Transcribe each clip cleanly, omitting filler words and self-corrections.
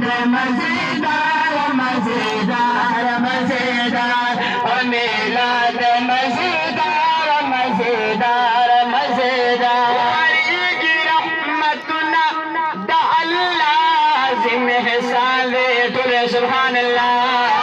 मजेदार मजेदार मजेदार और मिलाद मजेदार मजेदार मजेदार की रहमतुना दा अल्लाह जिम्मे साले तुले सुभान अल्लाह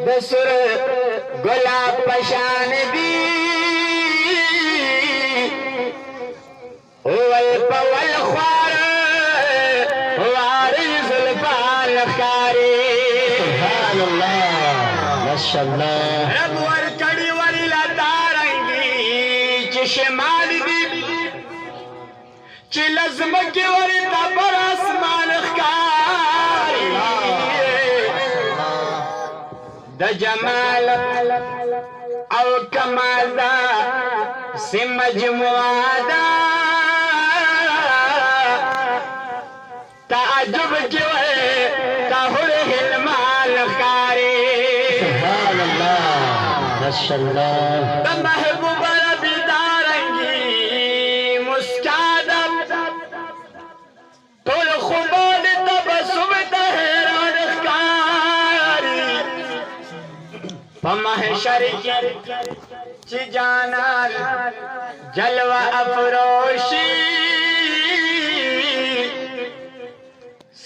दसुर गुलाब पशान दी वल पवल ख्वार वारिस जुल्फान कारी सुभान अल्लाह माशाअल्लाह रब वर कड़ी वरी लतारंगी चशमाल दी चिलज़म के वरी तबर आसमान कारी द जमाल औ कमाल दा से मजमुआदा ताजुब के ताहुर हिलमाल कारी सुभान अल्लाह माशाअल्लाह द महबूब रबी दारंगी मुस्कादा तोल खुबान तबसुम तहरान कारी महशर की जाना जलवा अफरोशी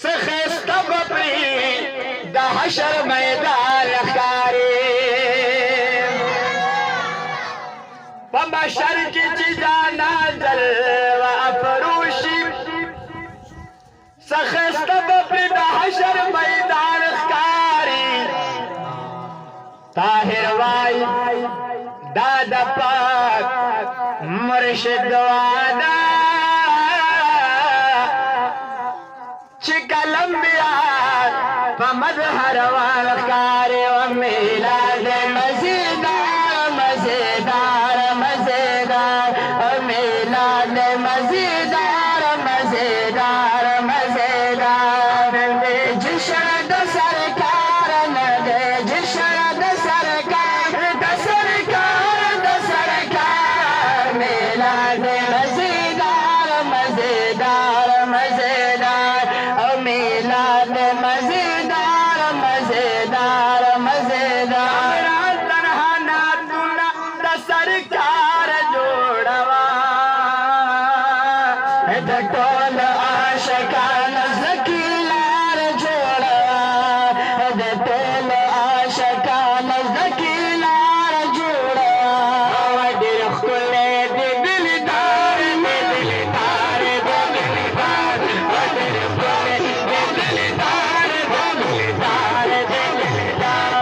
सखस्ता बपरी दहशर मैदान कारी महशर की जाना जलवा अफरोशी सखस्ता बपरी दहशर मैदान कारी ताहिर वाई दादा पाक मुर्शिद वादा लंबिया मजहर वालकार मिलाद मजेदार मजेदार मजेदार मिलाद मजेदार मजेदार मजेदार जश्न द सरकार न दे जश्न द सरकार मिलाद मजेदार मजेदार मजेदार मिलाद मजेदार मजेदार मजेदार तनहा ना तुना द सरकार जोड़वा टोल आशकान ज़कीलार जोड़वा टोल आशकान ज़कीलार जोड़वा दिल खुले दिलदार दिलदार दिलदार दिल खुले दिलदार दिलदार दिलदार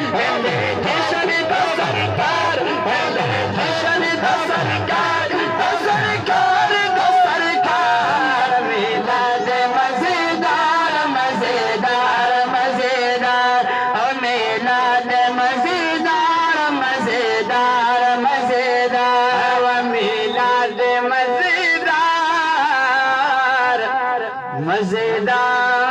जश्न द सरकार जश्न द सरकार सरकार द सरकार मिलाद मजेदार मजेदार मजेदार मिलाद मजेदार मजेदार मजेदार मिलाद मजेदार मजेदार